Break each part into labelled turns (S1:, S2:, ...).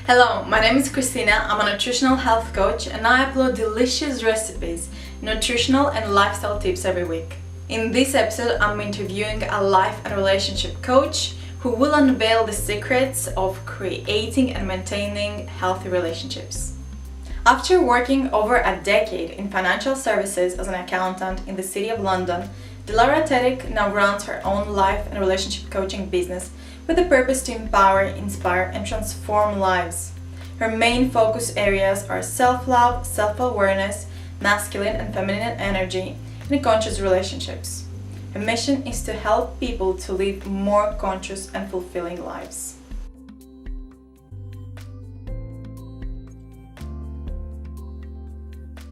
S1: Hello, my name is Christina. I'm a nutritional health coach and I upload delicious recipes, nutritional and lifestyle tips every week. In this episode, I'm interviewing a life and relationship coach who will unveil the secrets of creating and maintaining healthy relationships. After working over a decade in financial services as an accountant in the City of London, Dilara Tetik now runs her own life and relationship coaching business with the purpose to empower, inspire, and transform lives. Her main focus areas are self-love, self-awareness, masculine and feminine energy, and conscious relationships. Her mission is to help people to live more conscious and fulfilling lives.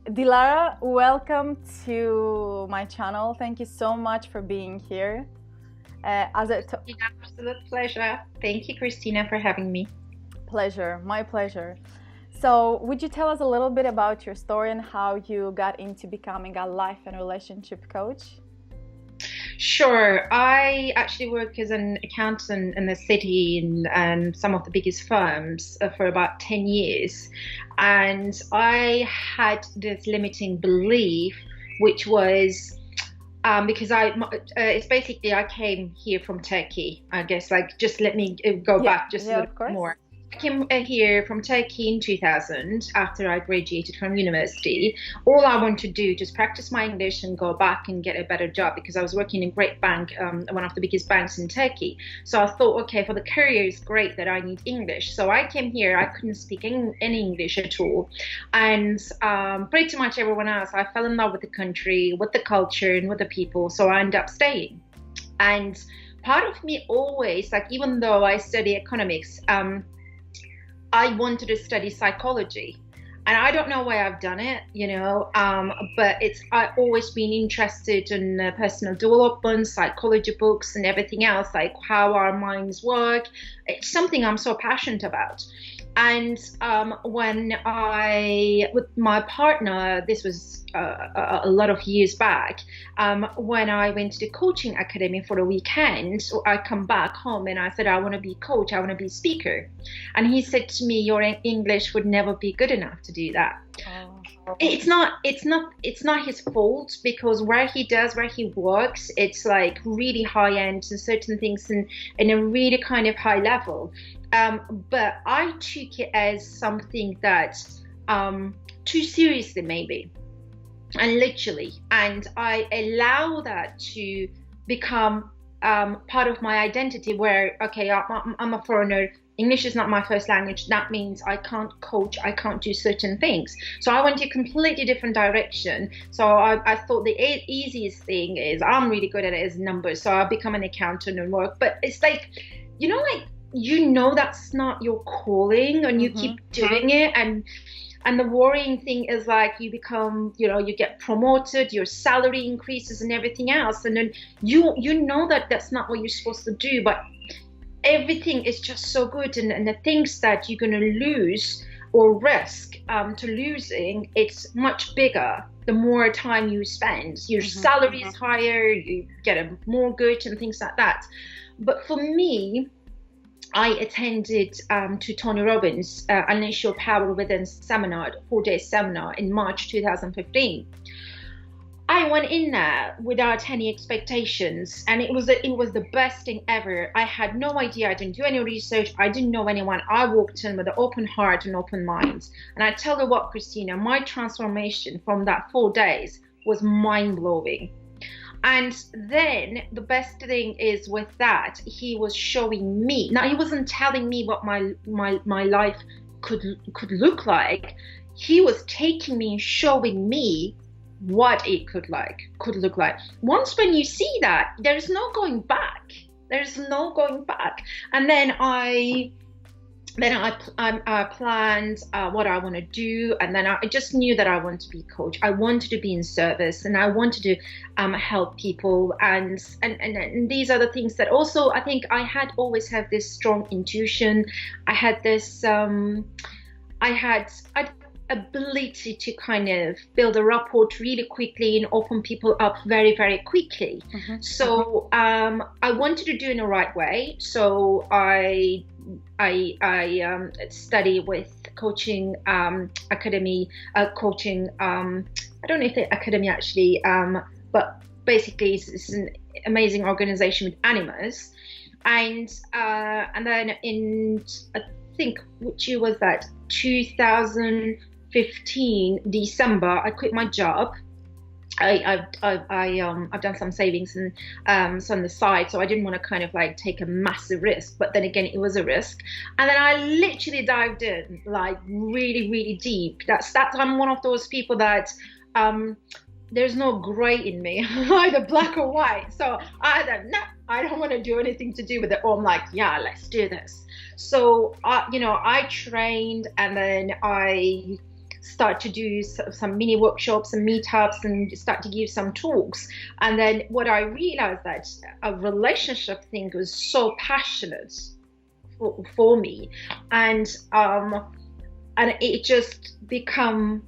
S1: Dilara, welcome to my channel. Thank you so much for being here.
S2: Absolute pleasure. Thank you, Christina, for having me.
S1: Pleasure, my pleasure. So, would you tell us a little bit about your story and how you got into becoming a life and relationship coach?
S2: Sure. I actually work as an accountant in the city and some of the biggest firms for about 10 years. And I had this limiting belief, which was because it's basically I came here from Turkey. I guess just let me go back just a little bit more. I came here from Turkey in 2000 after I graduated from university. All I wanted to do just practice my English and go back and get a better job because I was working in a great bank, one of the biggest banks in Turkey. So I thought, okay, for the career it's great that I need English. So I came here, I couldn't speak any English at all. And pretty much everyone else, I fell in love with the country, with the culture and with the people. So I ended up staying. And part of me always, even though I study economics, I wanted to study psychology, and I don't know why I've done it, but I've always been interested in personal development, psychology books and everything else, like how our minds work. It's something I'm so passionate about. And when with my partner, this was a lot of years back, when I went to the coaching academy for the weekend, I come back home and I said, I want to be a coach, I want to be a speaker. And he said to me, your English would never be good enough to do that. Oh. It's not his fault, because where he works, it's like really high end and certain things in a really kind of high level. But I took it as something that too seriously maybe, and literally, and I allow that to become part of my identity, where okay, I'm a foreigner, English is not my first language, that means I can't coach, I can't do certain things. So I went a completely different direction. So I thought the easiest thing is, I'm really good at it, is numbers, so I'll become an accountant and work. But it's like, that's not your calling, and you keep doing it, and the worrying thing is you become, you get promoted, your salary increases and everything else, and then that's not what you're supposed to do, but everything is just so good, and the things that you're going to lose or risk to losing, it's much bigger the more time you spend. Your salary is higher, you get a mortgage and things like that. But for me, I attended to Tony Robbins' Unleash Your Power Within seminar, 4-day seminar in March 2015. I went in there without any expectations, and it was the best thing ever. I had no idea. I didn't do any research. I didn't know anyone. I walked in with an open heart and open mind. And I tell you what, Christina, my transformation from that 4 days was mind-blowing. And then the best thing is with that, he was showing me. Now, he wasn't telling me what my life could look like. He was taking me and showing me what it could look like. Once when you see that, there's no going back. And then I planned what I want to do, and then I just knew that I wanted to be a coach. I wanted to be in service, and I wanted to help people, and these are the things that also I think I had always had this strong intuition. I had this ability to kind of build a rapport really quickly and open people up very, very quickly. So I wanted to do it in the right way. So I I study with coaching academy, coaching. I don't know if the academy actually, but basically it's an amazing organization with animals. And then in, I think, which year was that? 2015 December, I quit my job. I've done some savings and some on the side, so I didn't want to kind of like take a massive risk. But then again, it was a risk, and then I literally dived in like really, really deep. That's I'm one of those people that there's no gray in me, either black or white. So either no, I don't want to do anything to do with it, or I'm like, yeah, let's do this. So I trained, and then I start to do some mini workshops and meetups and start to give some talks. And then what I realized that a relationship thing was so passionate for me, and it just become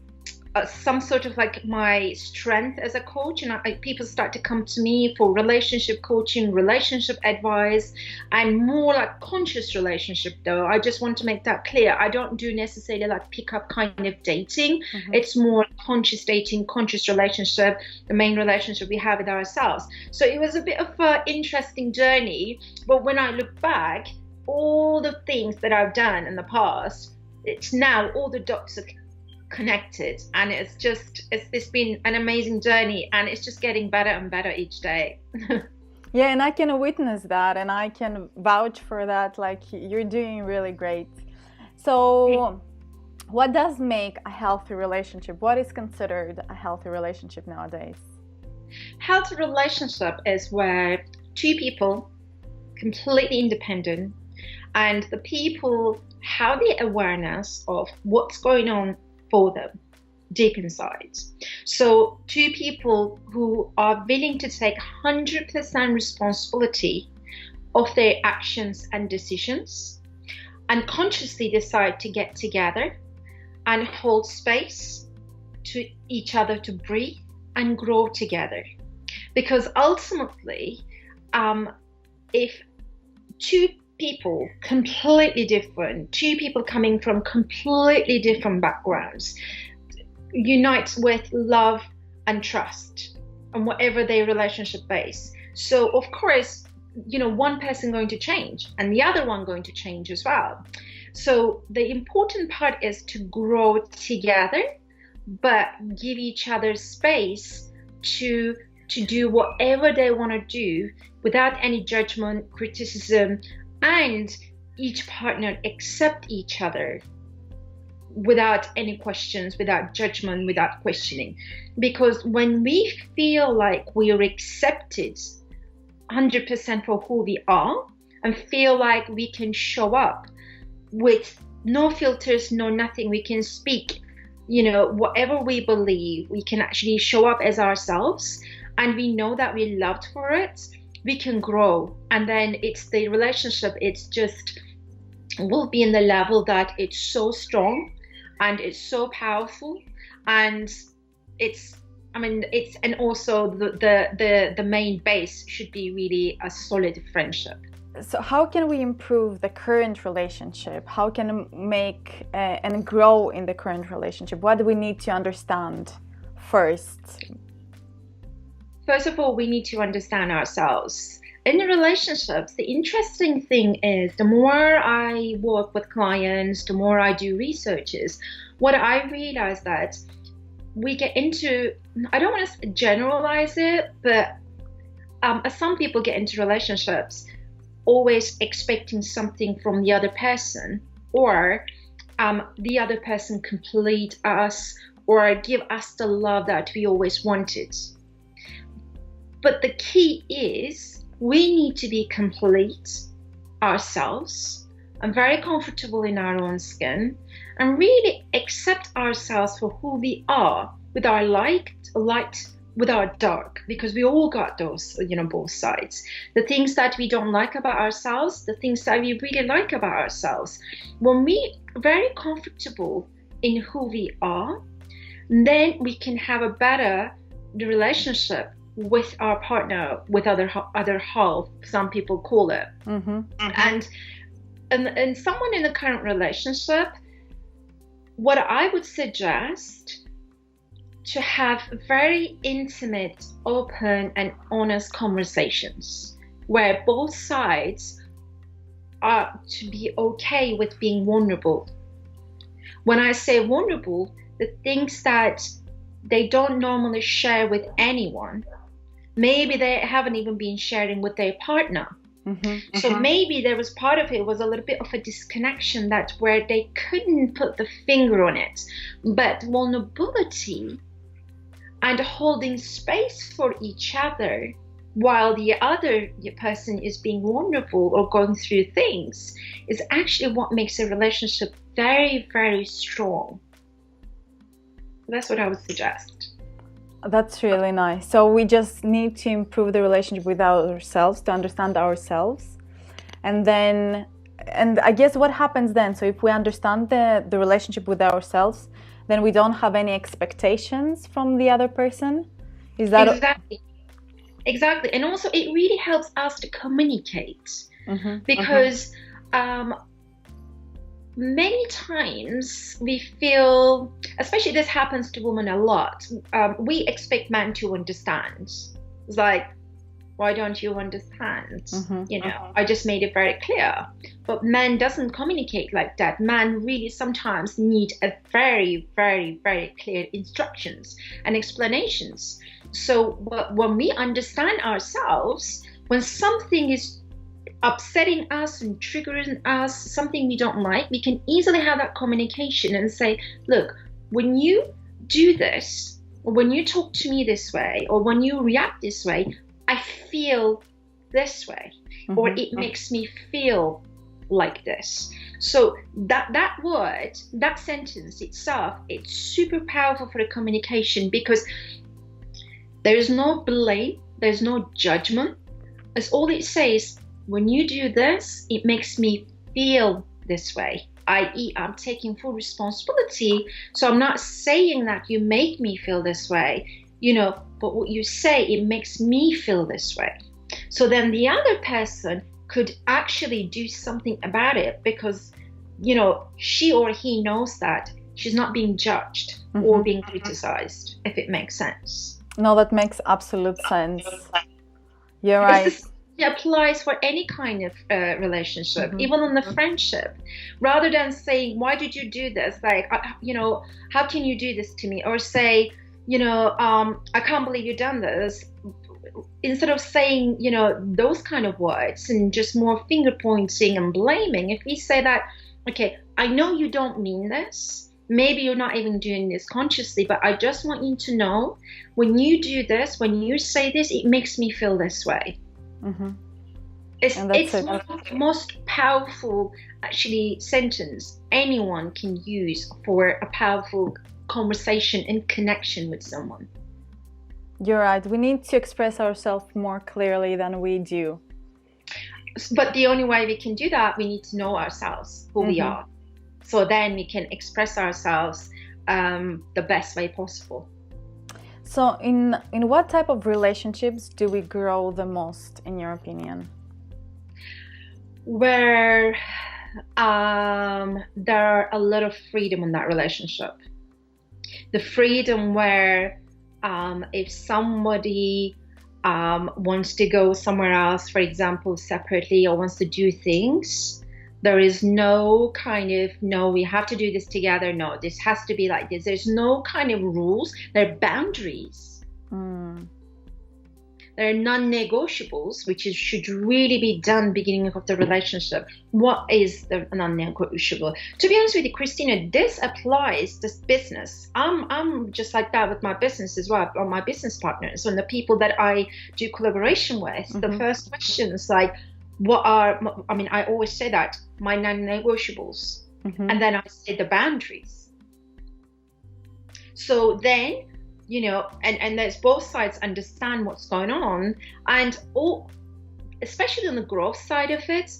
S2: some sort of like my strength as a coach, and people start to come to me for relationship coaching, relationship advice, and more like conscious relationship. Though I just want to make that clear, I don't do necessarily like pickup kind of dating. It's more conscious dating, conscious relationship, the main relationship we have with ourselves. So it was a bit of an interesting journey, but when I look back, all the things that I've done in the past, it's now all the dots are connected, and it's been an amazing journey, and it's just getting better and better each day.
S1: Yeah, and I can witness that, and I can vouch for that. Like, you're doing really great. So what does make a healthy relationship? What is considered a healthy relationship nowadays?
S2: Healthy relationship is where two people completely independent, and the people have the awareness of what's going on for them deep inside. So two people who are willing to take 100% responsibility of their actions and decisions, and consciously decide to get together and hold space to each other to breathe and grow together. Because ultimately, if two people completely different, two people coming from completely different backgrounds, unite with love and trust and whatever their relationship base. So of course, one person going to change and the other one going to change as well. So the important part is to grow together, but give each other space to do whatever they want to do without any judgment, criticism, and each partner accept each other without any questions, without judgment, without questioning. Because when we feel like we are accepted 100% for who we are, and feel like we can show up with no filters, no nothing, we can speak, whatever we believe, we can actually show up as ourselves, and we know that we're loved for it, we can grow. And then it's the relationship, it's just will be in the level that it's so strong and it's so powerful, and and also the main base should be really a solid friendship.
S1: So how can we improve the current relationship? How can we make and grow in the current relationship? What do we need to understand first?
S2: First of all, we need to understand ourselves. In the relationships, the interesting thing is the more I work with clients, the more I do researches, what I realize that we get into, I don't want to generalize it, but some people get into relationships always expecting something from the other person, or the other person complete us or give us the love that we always wanted. But the key is we need to be complete ourselves and very comfortable in our own skin, and really accept ourselves for who we are, with our light, with our dark, because we all got those, both sides. The things that we don't like about ourselves, the things that we really like about ourselves. When we are very comfortable in who we are, then we can have a better relationship with our partner, with other half, some people call it. And and someone in the current relationship, what I would suggest to have very intimate, open, and honest conversations where both sides are to be okay with being vulnerable. When I say vulnerable, the things that they don't normally share with anyone, maybe they haven't even been sharing with their partner. So maybe there was part of it was a little bit of a disconnection, that where they couldn't put the finger on it, but vulnerability and holding space for each other while the other person is being vulnerable or going through things is actually what makes a relationship very, very strong. That's what I would suggest.
S1: That's really nice. So we just need to improve the relationship with ourselves, to understand ourselves. And I guess what happens then? So if we understand the relationship with ourselves, then we don't have any expectations from the other person. Is that
S2: exactly? And also it really helps us to communicate, because many times we feel, especially this happens to women a lot, we expect men to understand. It's like, why don't you understand? I just made it very clear. But men doesn't communicate like that. Men really sometimes need a very, very, very clear instructions and explanations. So when we understand ourselves, when something is upsetting us and triggering us, something we don't like, we can easily have that communication and say, look, when you do this, or when you talk to me this way, or when you react this way, I feel this way, or it makes me feel like this. So that word, that sentence itself, it's super powerful for the communication, because there is no blame, there's no judgment. As all it says, when you do this, it makes me feel this way, i.e. I'm taking full responsibility. So I'm not saying that you make me feel this way, but what you say, it makes me feel this way. So then the other person could actually do something about it, because, she or he knows that she's not being judged or being criticized, if it makes sense.
S1: No, that makes absolute sense. You're right.
S2: It applies for any kind of relationship, even on the friendship. Rather than saying, why did you do this? Like, how can you do this to me? Or say, I can't believe you've done this. Instead of saying, those kind of words and just more finger pointing and blaming, if we say that, okay, I know you don't mean this. Maybe you're not even doing this consciously, but I just want you to know, when you do this, when you say this, it makes me feel this way. It's one of the most powerful, actually, sentence anyone can use for a powerful conversation and connection with someone.
S1: You're right. We need to express ourselves more clearly than we do.
S2: But the only way we can do that, we need to know ourselves, who we are. So then we can express ourselves the best way possible.
S1: So in what type of relationships do we grow the most, in your opinion?
S2: Where there are a lot of freedom in that relationship. The freedom where if somebody wants to go somewhere else, for example, separately, or wants to do things, there is no kind of, no, we have to do this together. No, this has to be like this. There's no kind of rules. There are boundaries. There are non-negotiables, which should really be done beginning of the relationship. What is the non-negotiable? To be honest with you, Christina, this applies to business. I'm just like that with my business as well, or my business partners and the people that I do collaboration with. The first question is like, I always say that, my non-negotiables. And then I say the boundaries. So then, and there's both sides understand what's going on, and especially on the growth side of it,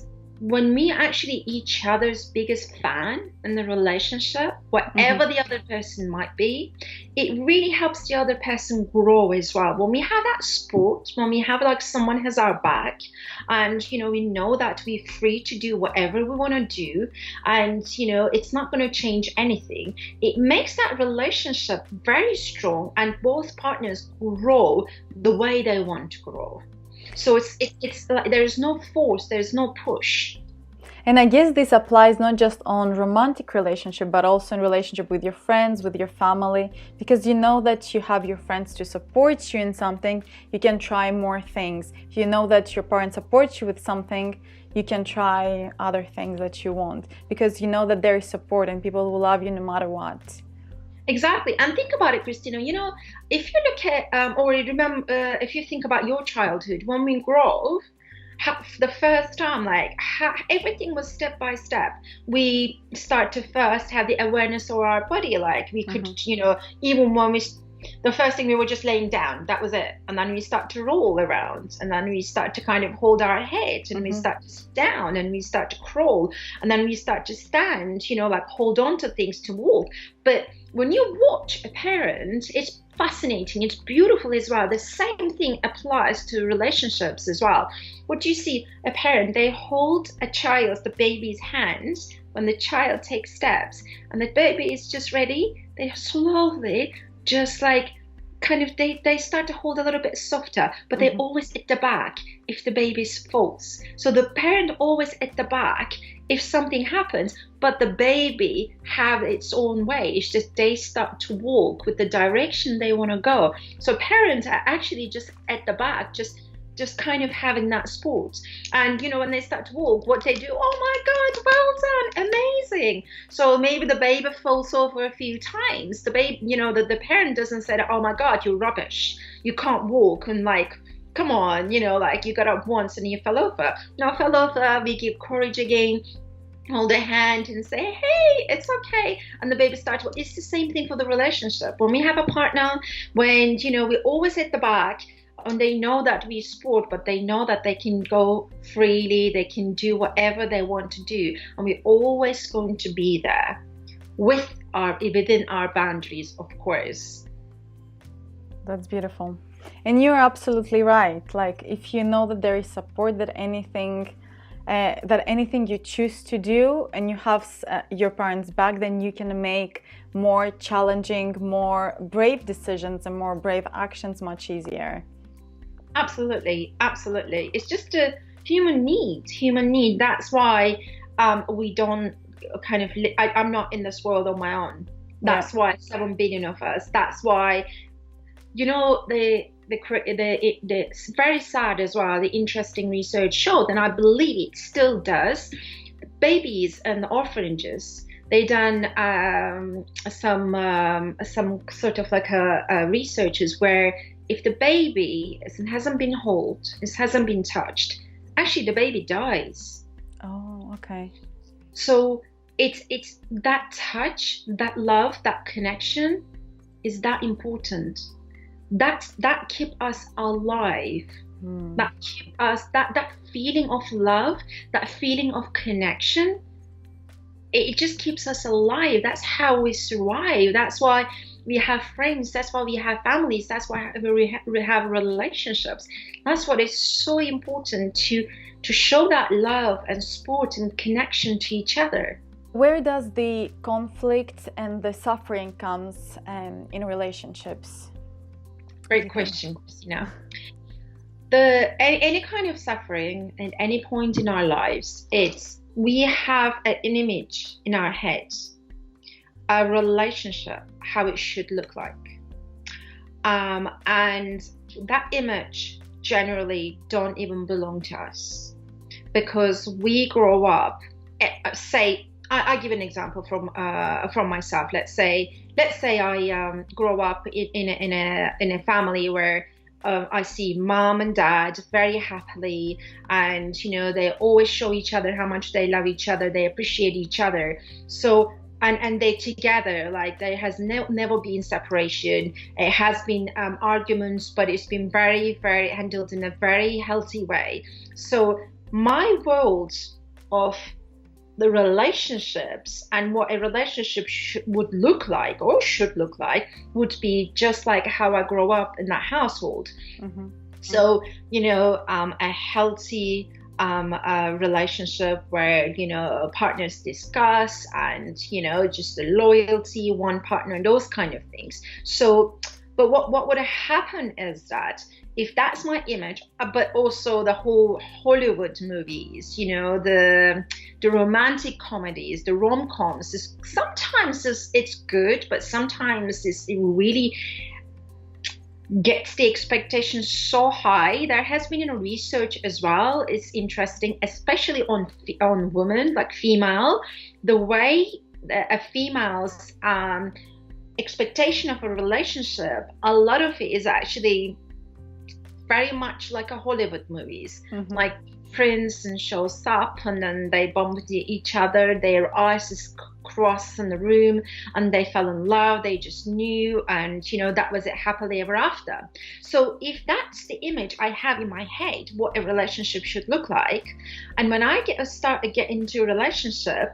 S2: when we actually each other's biggest fan in the relationship, whatever the other person might be, it really helps the other person grow as well. When we have that support, when we have like someone has our back, and we know that we're free to do whatever we want to do, and it's not going to change anything, it makes that relationship very strong, and both partners grow the way they want to grow. So it's like there's no force, there's no push.
S1: And I guess this applies not just on romantic relationship, but also in relationship with your friends, with your family, because you know that you have your friends to support you in something, you can try more things. You know that your parents support you with something, you can try other things that you want, because you know that there is support and people will love you no matter what.
S2: Exactly. And think about it, Christina, if you look at, or remember, if you think about your childhood, when we grow, the first time, everything was step by step. We start to first have the awareness of our body, like we could, even when the first thing we were just laying down, that was it. And then we start to roll around, and then we start to kind of hold our head, and we start to sit down, and we start to crawl, and then we start to stand, like hold on to things to walk. But when you watch a parent, it's fascinating, it's beautiful as well. The same thing applies to relationships as well. What do you see? A parent, they hold a child, the baby's hands, when the child takes steps, and the baby is just ready, they slowly just they start to hold a little bit softer, but they're always at the back if the baby falls. So the parent always at the back if something happens, but the baby have its own way. It's just they start to walk with the direction they want to go. So parents are actually just at the back, just kind of having that support. And when they start to walk, what they do, oh my God, well done, amazing. So maybe the baby falls over a few times. The baby, the parent doesn't say, oh my God, you're rubbish, you can't walk, and come on, you got up once and you fell over. Now fell over, we give courage again, hold a hand and say, hey, it's okay. And the baby starts. Well, it's the same thing for the relationship. When we have a partner, when, we're always at the back, and they know that we support, but they know that they can go freely, they can do whatever they want to do. And we're always going to be there within our boundaries, of course.
S1: That's beautiful. And you're absolutely right. Like, if you know that there is support, that anything you choose to do and you have your parents back, then you can make more challenging, more brave decisions and more brave actions much easier.
S2: Absolutely. It's just a human need. That's why we don't kind of, I'm not in this world on my own. That's why 7 billion of us. That's why, it's very sad as well. The interesting research showed, and I believe it still does, babies and orphanages, they done some sort of like a researches where if the baby hasn't been held, it hasn't been touched, actually the baby dies.
S1: Oh, okay.
S2: So it's that touch, that love, that connection is that important. That keep us alive. That keep us that feeling of love, that feeling of connection. It just keeps us alive. That's how we survive. That's why we have friends. That's why we have families. That's why we have relationships. That's what is so important to show that love and support and connection to each other.
S1: Where does the conflict and the suffering comes in relationships?
S2: Great question, Christina. Any kind of suffering at any point in our lives, we have an image in our heads, a relationship, how it should look like. And that image generally don't even belong to us, because we grow up, say, I give an example from myself. Let's say I grow up in a family where I see mom and dad very happily, and they always show each other how much they love each other, they appreciate each other. So and they together, like there has never been separation. It has been arguments, but it's been very, very handled in a very healthy way. So my world of the relationships and what a relationship would look like or should look like would be just like how I grew up in that household. Mm-hmm. So, a healthy relationship where, partners discuss and, just the loyalty, one partner, and those kind of things. So, but what would happen is that if that's my image, but also the whole Hollywood movies, the romantic comedies, the rom-coms, sometimes it's good, but sometimes it really gets the expectations so high. There has been research as well. It's interesting, especially on women, like female, the way a female's expectation of a relationship, a lot of it is actually very much like a Hollywood movies. Mm-hmm. Like prince and shows up and then they bump into each other, their eyes just cross in the room and they fell in love, they just knew, and that was it, happily ever after. So if that's the image I have in my head what a relationship should look like, and when I get into a relationship,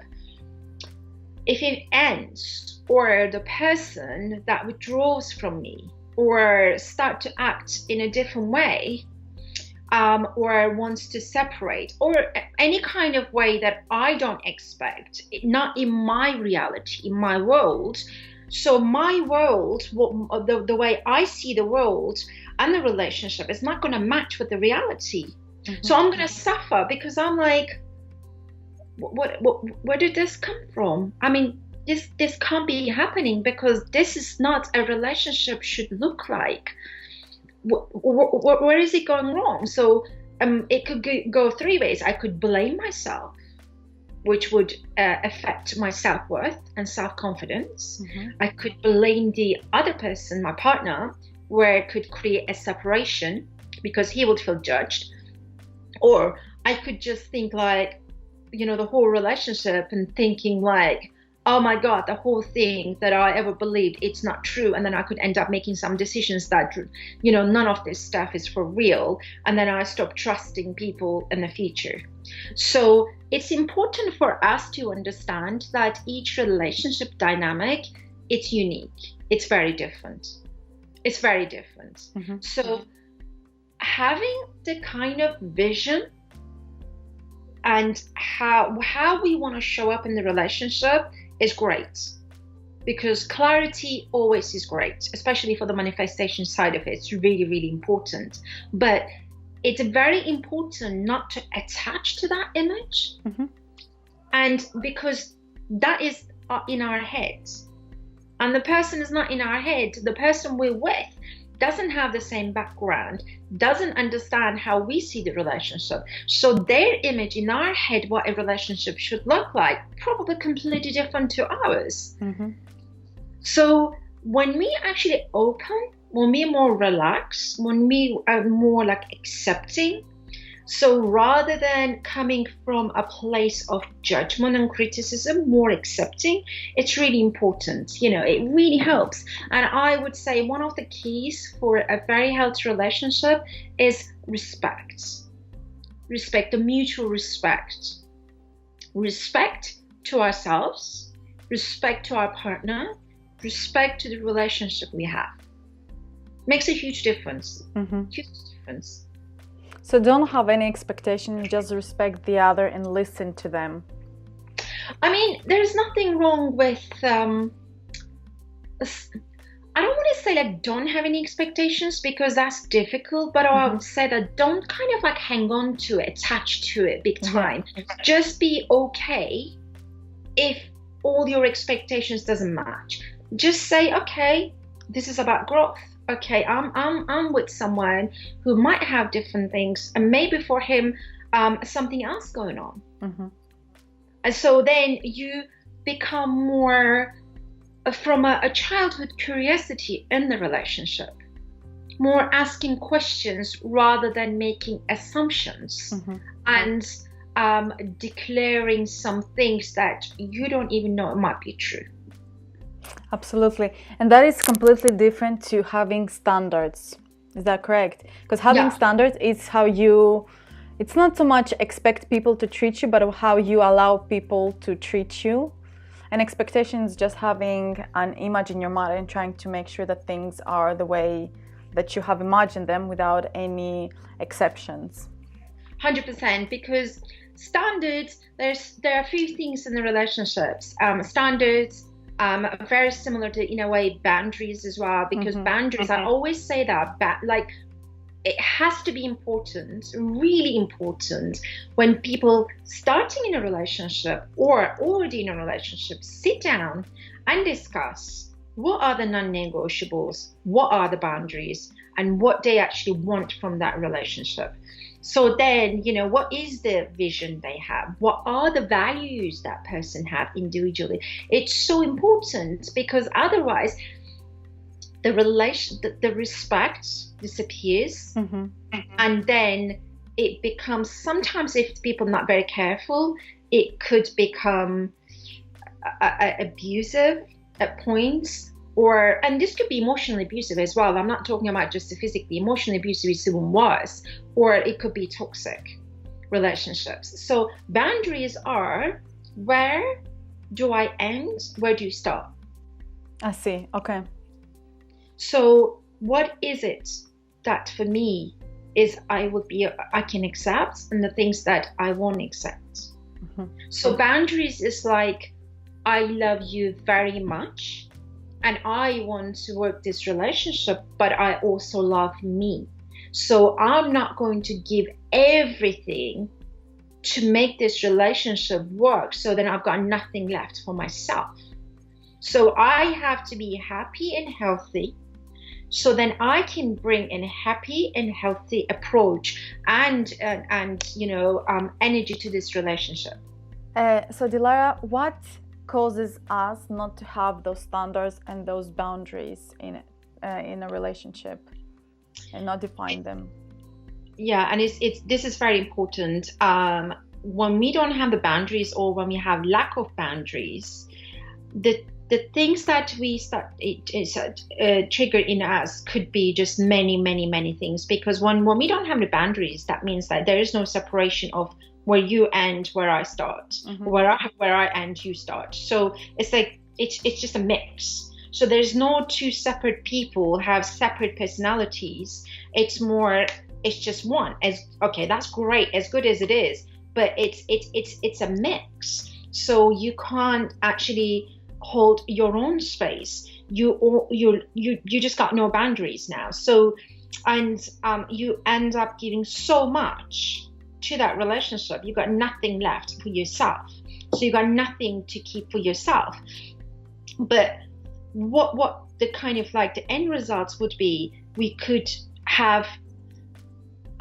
S2: if it ends or the person that withdraws from me or start to act in a different way, or wants to separate, or any kind of way that I don't expect, not in my reality, in my world. So my world, the way I see the world and the relationship is not going to match with the reality. Mm-hmm. So I'm going to suffer because I'm like, where did this come from? I mean, this can't be happening because this is not a relationship should look like. Where is it going wrong? So it could go three ways. I could blame myself, which would affect my self-worth and self-confidence. Mm-hmm. I could blame the other person, my partner, where it could create a separation because he would feel judged. Or I could just think like, the whole relationship and thinking like, oh my God, the whole thing that I ever believed, it's not true. And then I could end up making some decisions that, none of this stuff is for real. And then I stop trusting people in the future. So it's important for us to understand that each relationship dynamic, it's unique. It's very different. It's very different. Mm-hmm. So having the kind of vision and how we want to show up in the relationship is great, because clarity always is great, especially for the manifestation side of it. It's really, really important. But it's very important not to attach to that image. Mm-hmm. And because that is in our heads, and the person is not in our head, the person we're with doesn't have the same background, doesn't understand how we see the relationship. So their image in our head, what a relationship should look like, probably completely different to ours. Mm-hmm. So when we actually open, when we're more relaxed, when we are more like accepting, so rather than coming from a place of judgment and criticism, more accepting, it's really important. It really helps. And I would say one of the keys for a very healthy relationship is respect. Respect, the mutual respect. Respect to ourselves, respect to our partner, respect to the relationship we have. Makes a huge difference. Mm-hmm. Huge difference.
S1: So don't have any expectation, just respect the other and listen to them.
S2: I mean, there's nothing wrong with, I don't want to say like don't have any expectations because that's difficult, but I would say that don't kind of like hang on to it, attach to it big time. Mm-hmm. Just be okay if all your expectations doesn't match. Just say, okay, this is about growth. Okay, I'm with someone who might have different things, and maybe for him, something else going on. Mm-hmm. And so then you become more from a childhood curiosity in the relationship, more asking questions rather than making assumptions, mm-hmm. and declaring some things that you don't even know it might be true.
S1: Absolutely. And that is completely different to having standards. Is that correct? Because having standards is how you it's not so much expect people to treat you, but how you allow people to treat you. And expectations, just having an image in your mind and trying to make sure that things are the way that you have imagined them without any exceptions.
S2: 100%, because standards, there are a few things in the relationships. Standards are very similar to, in a way, boundaries as well, because boundaries, I always say that, like, it has to be important, really important, when people starting in a relationship or already in a relationship sit down and discuss what are the non-negotiables, what are the boundaries, and what they actually want from that relationship. So then, you know, what is the vision they have? What are the values that person have individually? It's so important, because otherwise the respect disappears, and then it becomes, sometimes if people are not very careful, it could become abusive at points, and this could be emotionally abusive as well. I'm not talking about just the physically. Emotionally abusive is even worse, or it could be toxic relationships. So boundaries are, where do I end? Where do you start?
S1: I see. Okay.
S2: So what is it that for me is I can accept, and the things that I won't accept? So boundaries is like, I love you very much and I want to work this relationship, but I also love me. So I'm not going to give everything to make this relationship work, so then I've got nothing left for myself. So I have to be happy and healthy, so then I can bring in a happy and healthy approach and energy to this relationship.
S1: So Dilara, what causes us not to have those standards and those boundaries in a relationship and not define them?
S2: Yeah, and this is very important. When we don't have the boundaries, or when we have lack of boundaries, the things that we start trigger in us could be just many things. Because when we don't have the boundaries, that means that there is no separation of where you end, where I start, where I end, you start. So it's like it's just a mix. So there's no two separate people have separate personalities. It's just one. Okay, that's great, as good as it is, but it's a mix. So you can't actually hold your own space. You just got no boundaries now. So you end up giving so much to that relationship, you got nothing left for yourself. So you got nothing to keep for yourself. But what the kind of like the end results would be, we could have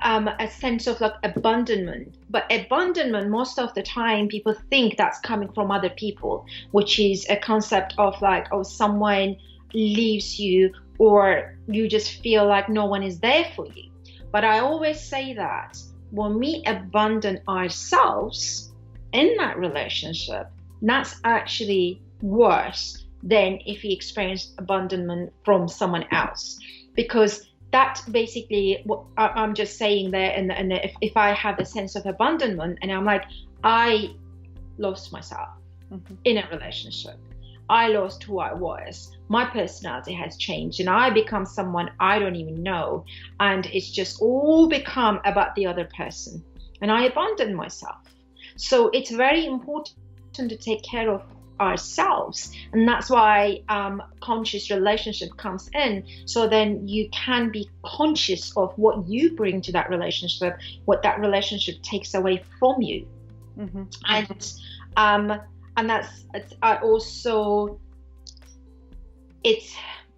S2: a sense of like abandonment. But abandonment, most of the time people think that's coming from other people, which is a concept of like, oh, someone leaves you, or you just feel like no one is there for you. But I always say that when we abandon ourselves in that relationship, that's actually worse than if we experience abandonment from someone else. Because that basically, what I'm just saying there, and if I have a sense of abandonment and I'm like, I lost myself in a relationship, I lost who I was, my personality has changed, and I become someone I don't even know, and it's just all become about the other person, and I abandon myself. So it's very important to take care of ourselves, and that's why conscious relationship comes in. So then you can be conscious of what you bring to that relationship, what that relationship takes away from you. And that's, I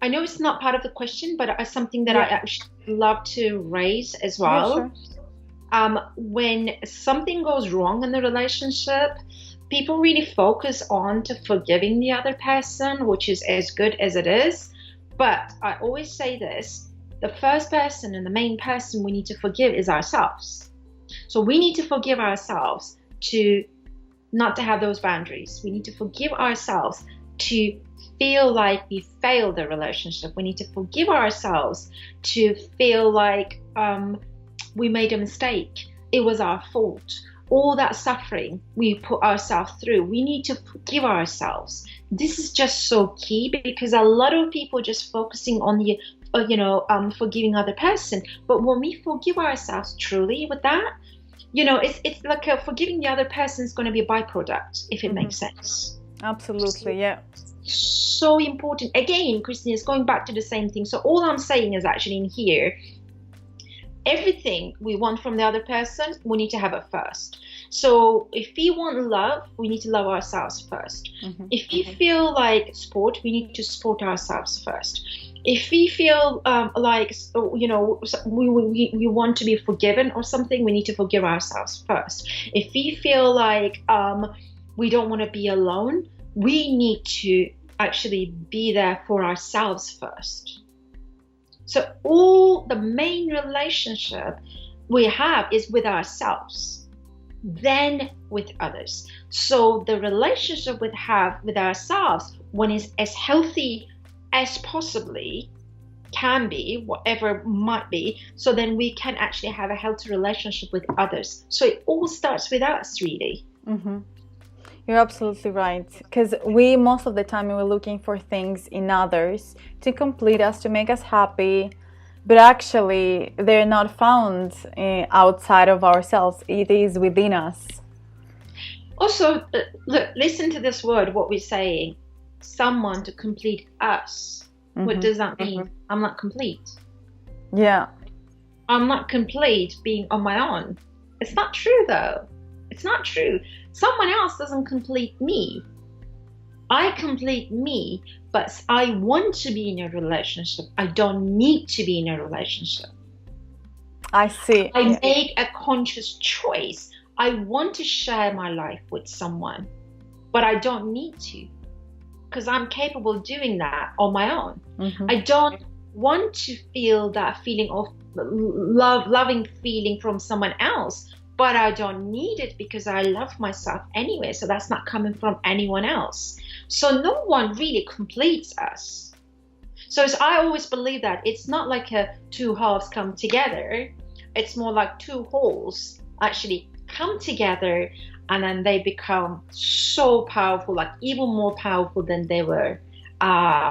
S2: know it's not part of the question, but it's something that I actually love to raise as well. Yeah, sure. When something goes wrong in the relationship, people really focus on to forgiving the other person, which is as good as it is. But I always say this, the first person and the main person we need to forgive is ourselves. So we need to forgive ourselves to not to have those boundaries. We need to forgive ourselves to feel like we failed the relationship. We need to forgive ourselves to feel like we made a mistake. it was our fault. All that suffering we put ourselves through, we need to forgive ourselves. This is just so key, because a lot of people just focusing on the forgiving other person. But when we forgive ourselves truly with that, it's like forgiving the other person is going to be a byproduct, if it makes sense.
S1: Absolutely, yeah.
S2: So important. Again, Christine, is going back to the same thing. So all I'm saying is actually in here, everything we want from the other person, we need to have it first. So if we want love, we need to love ourselves first. If we feel like support, we need to support ourselves first. If we feel we want to be forgiven or something, we need to forgive ourselves first. If we feel like we don't want to be alone, we need to actually be there for ourselves first. So all the main relationship we have is with ourselves, then with others. So the relationship we have with ourselves, when it's as healthy as possibly can be, whatever might be, so then we can actually have a healthy relationship with others. So it all starts with us, really.
S1: You're absolutely right, because we most of the time we're looking for things in others to complete us, to make us happy, but actually they're not found outside of ourselves. It is within us.
S2: Also, look, listen to this word, what we're saying, someone to complete us. What does that mean? I'm not complete.
S1: Yeah.
S2: I'm not complete being on my own. It's not true though. It's not true. Someone else doesn't complete me. I complete me, but I want to be in a relationship. I don't need to be in a relationship.
S1: I see.
S2: I make a conscious choice. I want to share my life with someone, but I don't need to, because I'm capable of doing that on my own. I don't want to feel that feeling of loving feeling from someone else, but I don't need it because I love myself anyway. So that's not coming from anyone else. So no one really completes us. So I always believe that it's not like two halves come together. It's more like two wholes actually come together, and then they become so powerful, like even more powerful than they were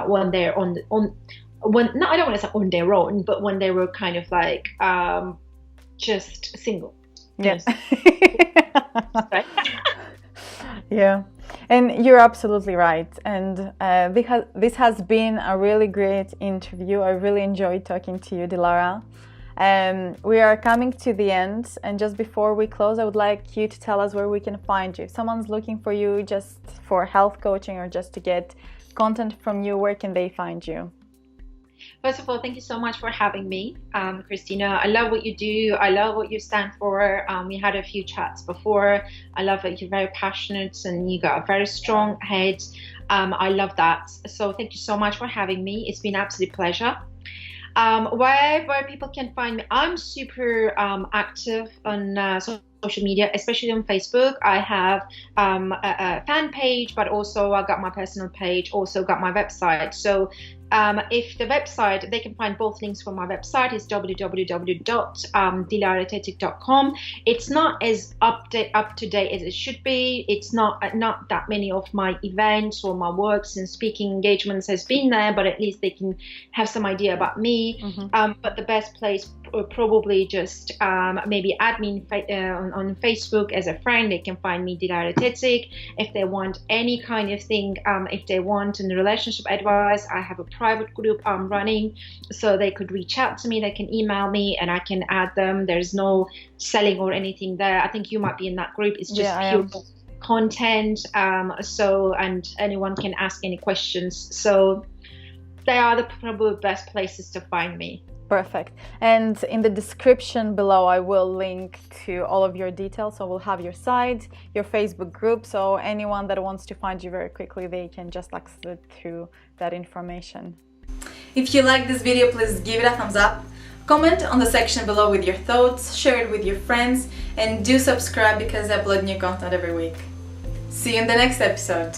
S2: when they're I don't want to say on their own, but when they were kind of like just single.
S1: Yes. Yeah, and you're absolutely right. And this has been a really great interview. I really enjoyed talking to you, Dilara. We are coming to the end, and just before we close, I would like you to tell us where we can find you. If someone's looking for you just for health coaching or just to get content from you, where can they find you?
S2: First of all, thank you so much for having me, Christina. I love what you do. I love what you stand for. We had a few chats before. I love that you're very passionate and you got a very strong head. I love that. So thank you so much for having me. It's been an absolute pleasure. Where people can find me, I'm super active on social media, especially on Facebook. I have a fan page, but also I got my personal page, also got my website. So if the website, they can find both links from my website, is www.dilaratetik.com. It's not as up to date as it should be. It's not that many of my events or my works and speaking engagements has been there, but at least they can have some idea about me. But the best place probably just maybe add me on Facebook as a friend. They can find me, Dilara Tetik. If they want any kind of thing, if they want a relationship advice, I have a private group I'm running, so they could reach out to me. They can email me and I can add them. There's no selling or anything there. I think you might be in that group. It's just pure content. And anyone can ask any questions. So they are the probably best places to find me.
S1: Perfect. And in the description below, I will link to all of your details. So we'll have your site, your Facebook group. So anyone that wants to find you very quickly, they can just access through that information. If you like this video, please give it a thumbs up. Comment on the section below with your thoughts, share it with your friends, and do subscribe because I upload new content every week. See you in the next episode.